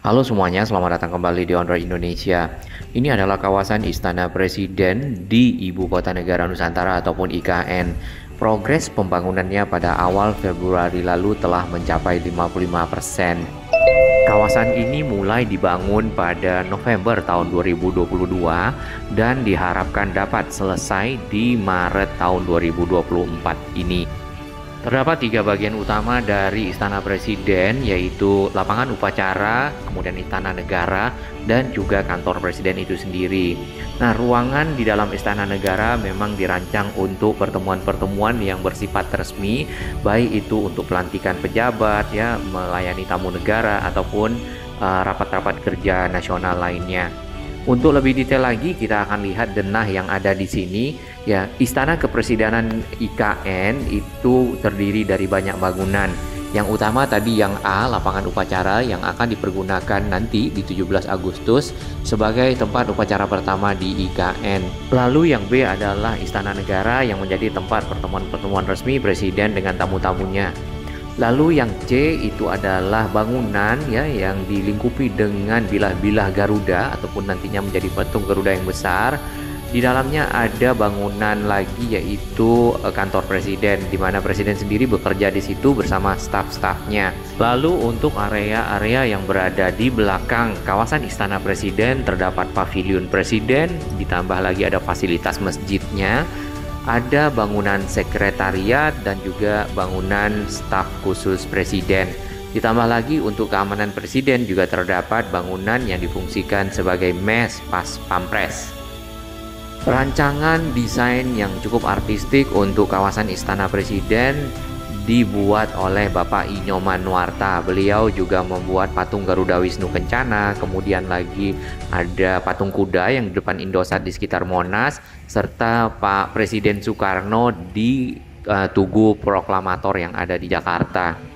Halo semuanya, selamat datang kembali di Ondroid Indonesia. Ini adalah kawasan Istana Presiden di Ibu Kota Negara Nusantara ataupun IKN. Progres pembangunannya pada awal Februari lalu telah mencapai 55%. Kawasan ini mulai dibangun pada November tahun 2022 dan diharapkan dapat selesai di Maret tahun 2024 ini. Terdapat tiga bagian utama dari Istana Presiden, yaitu lapangan upacara, kemudian Istana Negara, dan juga kantor Presiden itu sendiri. Nah, ruangan di dalam Istana Negara memang dirancang untuk pertemuan-pertemuan yang bersifat resmi, baik itu untuk pelantikan pejabat, ya, melayani tamu negara, ataupun rapat-rapat kerja nasional lainnya. Untuk lebih detail lagi, kita akan lihat denah yang ada di sini. Ya, Istana Kepresidenan IKN itu terdiri dari banyak bangunan. Yang utama tadi yang A, lapangan upacara yang akan dipergunakan nanti di 17 Agustus sebagai tempat upacara pertama di IKN. Lalu yang B adalah Istana Negara yang menjadi tempat pertemuan-pertemuan resmi Presiden dengan tamu-tamunya. Lalu yang C itu adalah bangunan ya yang dilingkupi dengan bilah-bilah Garuda ataupun nantinya menjadi patung Garuda yang besar. Di dalamnya ada bangunan lagi yaitu kantor Presiden, di mana Presiden sendiri bekerja di situ bersama staf-stafnya. Lalu untuk area-area yang berada di belakang kawasan Istana Presiden terdapat pavilion Presiden, ditambah lagi ada fasilitas masjidnya, ada bangunan sekretariat dan juga bangunan staf khusus Presiden. Ditambah lagi untuk keamanan Presiden juga terdapat bangunan yang difungsikan sebagai mes pas pampres. Rancangan desain yang cukup artistik untuk kawasan Istana Presiden dibuat oleh Bapak Inyoman Nuarta. Beliau juga membuat patung Garuda Wisnu Kencana, kemudian lagi ada patung kuda yang di depan Indosat di sekitar Monas, serta Pak Presiden Soekarno di Tugu Proklamator yang ada di Jakarta.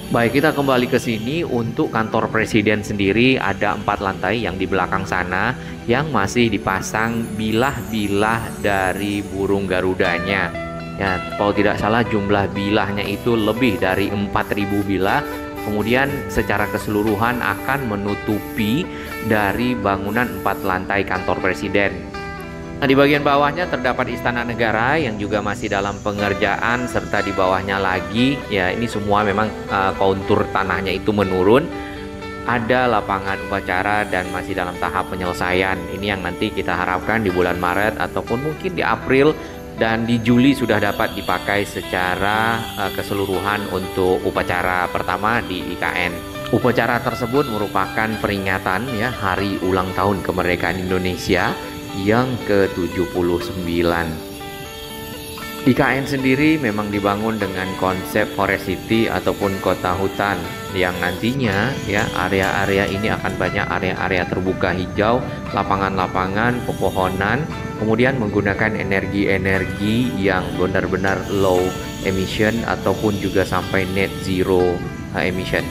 Baik, kita kembali ke sini. Untuk kantor Presiden sendiri ada 4 lantai yang di belakang sana yang masih dipasang bilah-bilah dari burung Garudanya. Ya, kalau tidak salah jumlah bilahnya itu lebih dari 4.000 bilah. Kemudian secara keseluruhan akan menutupi dari bangunan 4 lantai kantor Presiden. Nah, di bagian bawahnya terdapat Istana Negara yang juga masih dalam pengerjaan, serta di bawahnya lagi ya ini semua memang kontur tanahnya itu menurun. Ada lapangan upacara dan masih dalam tahap penyelesaian. Ini yang nanti kita harapkan di bulan Maret ataupun mungkin di April dan di Juli sudah dapat dipakai secara keseluruhan untuk upacara pertama di IKN. Upacara tersebut merupakan peringatan ya hari ulang tahun kemerdekaan Indonesia yang ke-79. IKN sendiri memang dibangun dengan konsep forest city ataupun kota hutan yang nantinya ya area-area ini akan banyak area-area terbuka hijau, lapangan-lapangan, pepohonan, kemudian menggunakan energi-energi yang benar-benar low emission ataupun juga sampai net zero emission.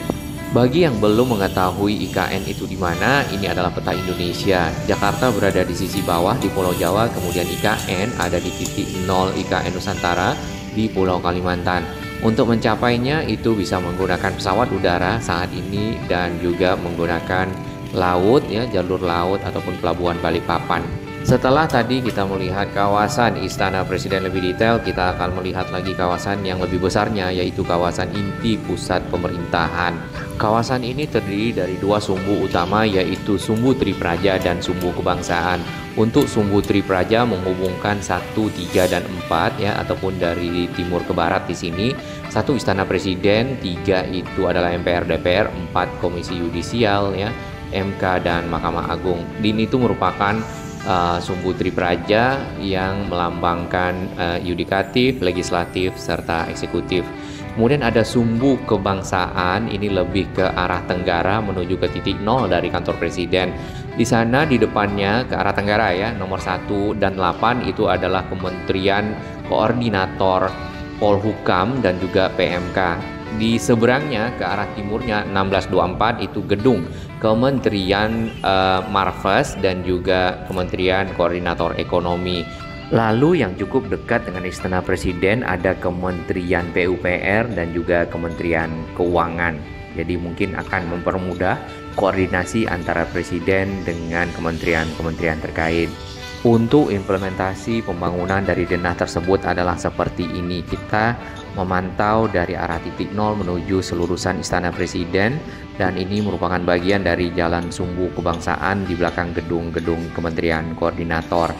Bagi yang belum mengetahui IKN itu di mana, ini adalah peta Indonesia. Jakarta berada di sisi bawah di Pulau Jawa, kemudian IKN ada di titik 0 IKN Nusantara di Pulau Kalimantan. Untuk mencapainya itu bisa menggunakan pesawat udara saat ini dan juga menggunakan laut ya, jalur laut ataupun pelabuhan Balikpapan. Setelah tadi kita melihat kawasan Istana Presiden lebih detail, kita akan melihat lagi kawasan yang lebih besarnya, yaitu kawasan inti pusat pemerintahan. Kawasan ini terdiri dari 2 sumbu utama, yaitu Sumbu Tripraja dan Sumbu Kebangsaan. Untuk Sumbu Tripraja menghubungkan 1, 3, dan 4 ya, ataupun dari timur ke barat di sini. 1 Istana Presiden, 3 itu adalah MPR DPR, 4 Komisi Yudisial ya, MK dan Mahkamah Agung. Ini itu merupakan Sumbu Tripraja yang melambangkan yudikatif, legislatif, serta eksekutif. Kemudian ada Sumbu Kebangsaan, ini lebih ke arah tenggara menuju ke titik 0 dari kantor Presiden. Di sana di depannya ke arah tenggara ya, nomor 1 dan 8 itu adalah Kementerian Koordinator Polhukam dan juga PMK. Di seberangnya ke arah timurnya 1624 itu gedung Kementerian Marves dan juga Kementerian Koordinator Ekonomi. Lalu yang cukup dekat dengan Istana Presiden ada Kementerian PUPR dan juga Kementerian Keuangan. Jadi mungkin akan mempermudah koordinasi antara Presiden dengan kementerian-kementerian terkait. Untuk implementasi pembangunan dari denah tersebut adalah seperti ini. Kita memantau dari arah titik nol menuju selurusan Istana Presiden, dan ini merupakan bagian dari Jalan Sumbu Kebangsaan di belakang gedung-gedung Kementerian Koordinator.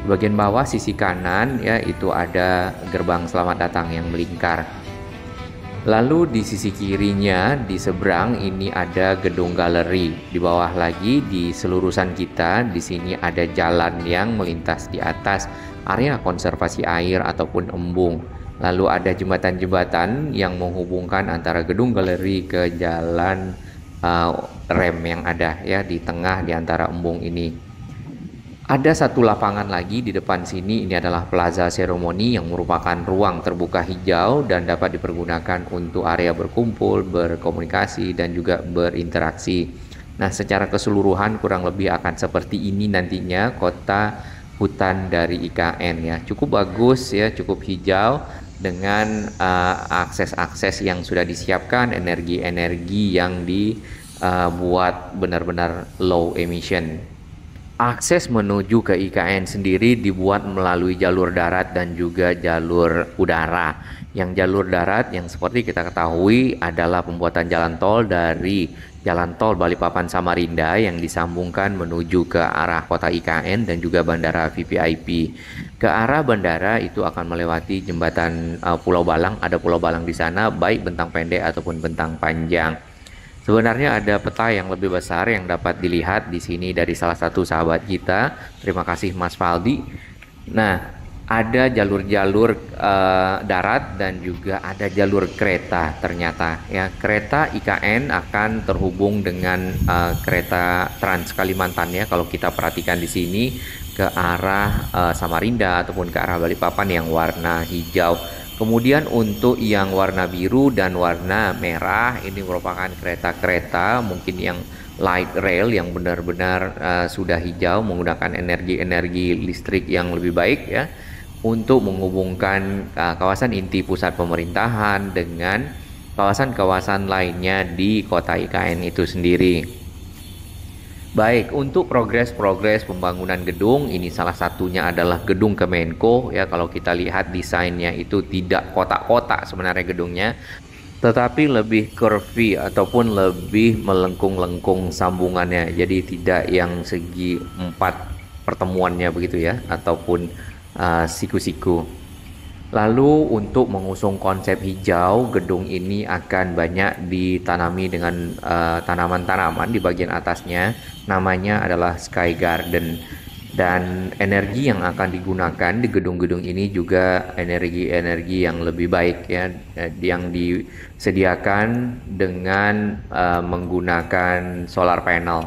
Di bagian bawah sisi kanan ya itu ada gerbang selamat datang yang melingkar. Lalu di sisi kirinya di seberang ini ada gedung galeri. Di bawah lagi di selurusan kita di sini ada jalan yang melintas di atas area konservasi air ataupun embung. Lalu ada jembatan-jembatan yang menghubungkan antara gedung galeri ke jalan rem yang ada ya di tengah di antara embung ini. Ada satu lapangan lagi di depan sini, ini adalah Plaza Seremoni yang merupakan ruang terbuka hijau dan dapat dipergunakan untuk area berkumpul, berkomunikasi, dan juga berinteraksi. Nah, secara keseluruhan kurang lebih akan seperti ini nantinya kota hutan dari IKN ya. Cukup bagus ya, cukup hijau dengan akses-akses yang sudah disiapkan, energi-energi yang dibuat benar-benar low emission. Akses menuju ke IKN sendiri dibuat melalui jalur darat dan juga jalur udara. Yang jalur darat yang seperti kita ketahui adalah pembuatan jalan tol dari Jalan Tol Balikpapan Samarinda yang disambungkan menuju ke arah kota IKN dan juga bandara VVIP. Ke arah bandara itu akan melewati jembatan Pulau Balang, ada Pulau Balang di sana baik bentang pendek ataupun bentang panjang. Sebenarnya ada peta yang lebih besar yang dapat dilihat di sini dari salah satu sahabat kita. Terima kasih Mas Faldi. Nah, ada jalur-jalur darat dan juga ada jalur kereta ternyata. Ya, kereta IKN akan terhubung dengan kereta Trans Kalimantan ya. Kalau kita perhatikan di sini ke arah Samarinda ataupun ke arah Balikpapan yang warna hijau. Kemudian untuk yang warna biru dan warna merah ini merupakan kereta-kereta mungkin yang light rail yang benar-benar sudah hijau menggunakan energi-energi listrik yang lebih baik ya untuk menghubungkan kawasan inti pusat pemerintahan dengan kawasan-kawasan lainnya di kota IKN itu sendiri. Baik, untuk progres pembangunan gedung, ini salah satunya adalah gedung Kemenko ya. Kalau kita lihat desainnya itu tidak kotak-kotak sebenarnya gedungnya, tetapi lebih curvy ataupun lebih melengkung-lengkung sambungannya. Jadi tidak yang segi 4 pertemuannya begitu ya, ataupun siku-siku. Lalu untuk mengusung konsep hijau, gedung ini akan banyak ditanami dengan tanaman-tanaman di bagian atasnya. Namanya adalah Sky Garden. Dan energi yang akan digunakan di gedung-gedung ini juga energi-energi yang lebih baik ya, yang disediakan dengan menggunakan solar panel.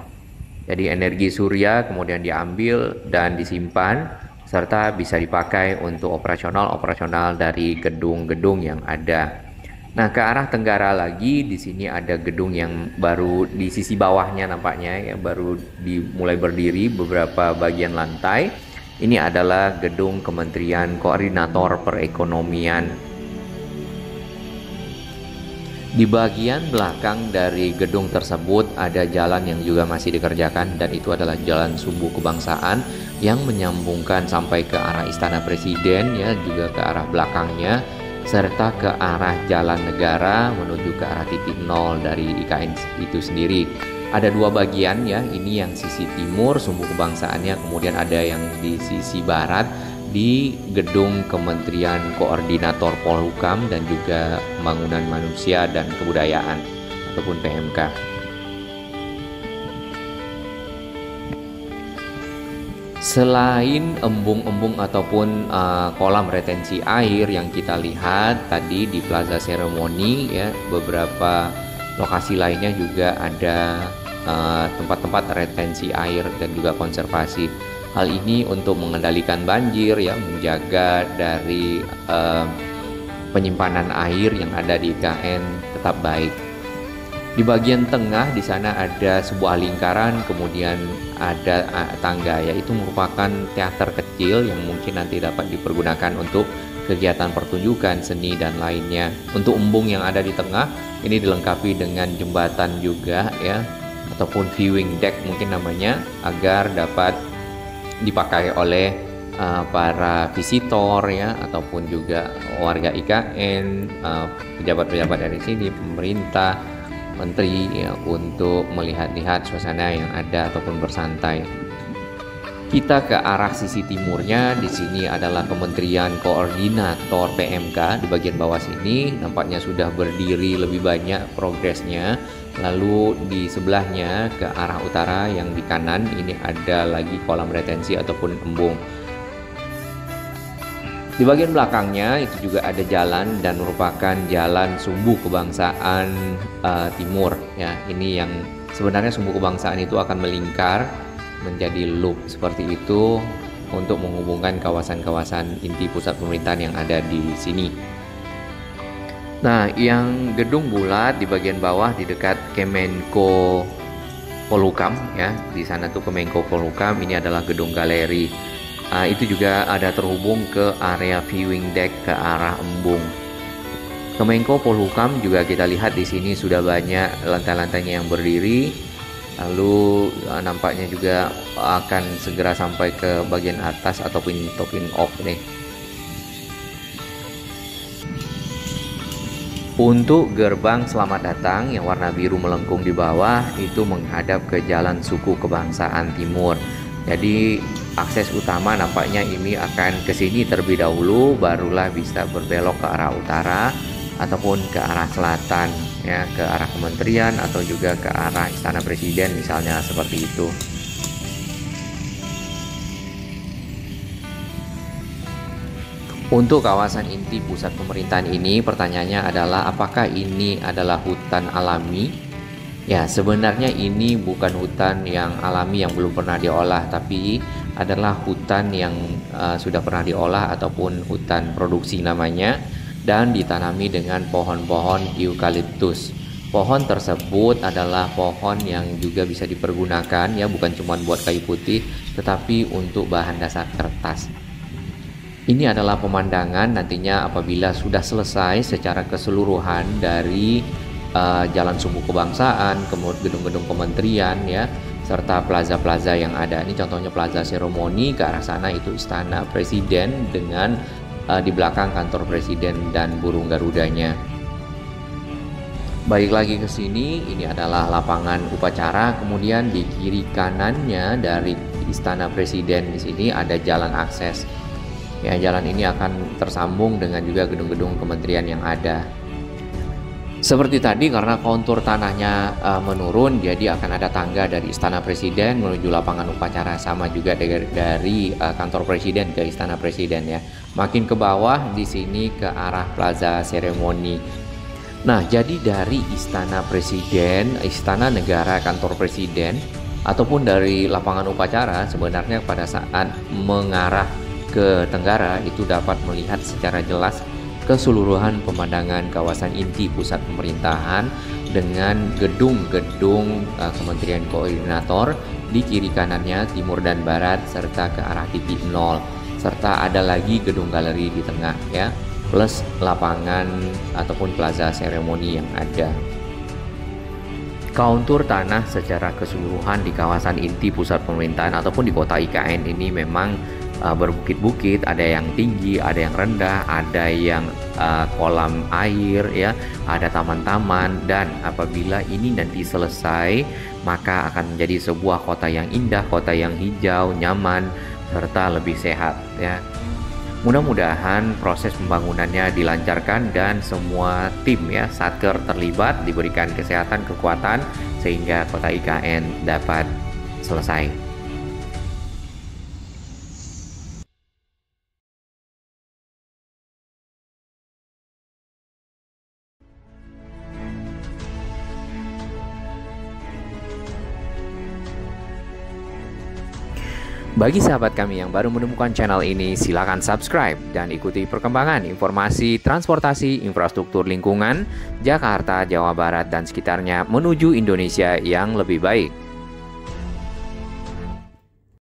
Jadi energi surya kemudian diambil dan disimpan serta bisa dipakai untuk operasional dari gedung-gedung yang ada. Nah, ke arah tenggara lagi di sini ada gedung yang baru di sisi bawahnya nampaknya ya baru dimulai berdiri beberapa bagian lantai. Ini adalah gedung Kementerian Koordinator Perekonomian. Di bagian belakang dari gedung tersebut ada jalan yang juga masih dikerjakan dan itu adalah Jalan Sumbu Kebangsaan yang menyambungkan sampai ke arah Istana Presiden ya juga ke arah belakangnya serta ke arah Jalan Negara menuju ke arah titik nol dari IKN itu sendiri. Ada dua bagian ya, ini yang sisi timur Sumbu Kebangsaannya, kemudian ada yang di sisi barat di gedung Kementerian Koordinator Polhukam dan juga Pembangunan Manusia dan Kebudayaan ataupun PMK. Selain embung-embung ataupun kolam retensi air yang kita lihat tadi di Plaza Seremoni ya, beberapa lokasi lainnya juga ada tempat-tempat retensi air dan juga konservasi. Hal ini untuk mengendalikan banjir ya, menjaga dari penyimpanan air yang ada di IKN tetap baik. Di bagian tengah di sana ada sebuah lingkaran, kemudian ada tangga, yaitu merupakan teater kecil yang mungkin nanti dapat dipergunakan untuk kegiatan pertunjukan seni dan lainnya. Untuk embung yang ada di tengah ini dilengkapi dengan jembatan juga ya, ataupun viewing deck mungkin namanya, agar dapat dipakai oleh para visitor ya, ataupun juga warga IKN, pejabat-pejabat dari sini, pemerintah, menteri ya, untuk melihat-lihat suasana yang ada ataupun bersantai. Kita ke arah sisi timurnya, di sini adalah Kementerian Koordinator PMK. Di bagian bawah sini nampaknya sudah berdiri lebih banyak progresnya. Lalu di sebelahnya ke arah utara yang di kanan ini ada lagi kolam retensi ataupun embung. Di bagian belakangnya itu juga ada jalan, dan merupakan jalan sumbu kebangsaan timur ya. Ini yang sebenarnya sumbu kebangsaan itu akan melingkar menjadi loop seperti itu untuk menghubungkan kawasan-kawasan inti pusat pemerintahan yang ada di sini. Nah, yang gedung bulat di bagian bawah di dekat Kemenko Polhukam ya, di sana tuh Kemenko Polhukam, ini adalah gedung galeri. Itu juga ada terhubung ke area viewing deck ke arah embung. Kemenko Polhukam juga kita lihat di sini sudah banyak lantai-lantainya yang berdiri. Lalu nampaknya juga akan segera sampai ke bagian atas ataupun topping off nih. Untuk gerbang selamat datang yang warna biru melengkung di bawah itu menghadap ke Jalan Suku Kebangsaan Timur. Jadi akses utama nampaknya ini akan ke sini terlebih dahulu, barulah bisa berbelok ke arah utara ataupun ke arah selatan ya, ke arah kementerian atau juga ke arah Istana Presiden misalnya, seperti itu. Untuk kawasan inti pusat pemerintahan ini, pertanyaannya adalah apakah ini adalah hutan alami? Ya, sebenarnya ini bukan hutan yang alami yang belum pernah diolah, tapi adalah hutan yang sudah pernah diolah ataupun hutan produksi namanya, dan ditanami dengan pohon-pohon eukaliptus. Pohon tersebut adalah pohon yang juga bisa dipergunakan ya, bukan cuma buat kayu putih, tetapi untuk bahan dasar kertas. Ini adalah pemandangan nantinya apabila sudah selesai secara keseluruhan dari Jalan Sumbu Kebangsaan, kemudian gedung-gedung kementerian ya, serta plaza-plaza yang ada. Ini contohnya plaza seremoni, ke arah sana itu Istana Presiden dengan di belakang kantor presiden dan burung garudanya. Balik lagi ke sini, ini adalah lapangan upacara. Kemudian di kiri kanannya dari Istana Presiden di sini ada jalan akses. Ya, jalan ini akan tersambung dengan juga gedung-gedung kementerian yang ada. Seperti tadi, karena kontur tanahnya menurun, jadi akan ada tangga dari Istana Presiden menuju lapangan upacara, sama juga dari kantor presiden ke Istana Presiden ya. Makin ke bawah di sini ke arah Plaza Seremoni. Nah, jadi dari Istana Presiden, Istana Negara, kantor presiden, ataupun dari lapangan upacara, sebenarnya pada saat mengarah ke tenggara itu dapat melihat secara jelas keseluruhan pemandangan kawasan inti pusat pemerintahan dengan gedung-gedung Kementerian Koordinator di kiri kanannya, timur dan barat, serta ke arah titik nol, serta ada lagi gedung galeri di tengah ya, plus lapangan ataupun plaza seremoni yang ada. Kontur tanah secara keseluruhan di kawasan inti pusat pemerintahan ataupun di kota IKN ini memang berbukit-bukit, ada yang tinggi, ada yang rendah, ada yang kolam air ya, ada taman-taman, dan apabila ini nanti selesai maka akan menjadi sebuah kota yang indah, kota yang hijau, nyaman, serta lebih sehat ya. Mudah-mudahan proses pembangunannya dilancarkan dan semua tim ya satker terlibat diberikan kesehatan, kekuatan sehingga kota IKN dapat selesai. Bagi sahabat kami yang baru menemukan channel ini, silakan subscribe dan ikuti perkembangan informasi transportasi infrastruktur lingkungan Jakarta, Jawa Barat, dan sekitarnya menuju Indonesia yang lebih baik.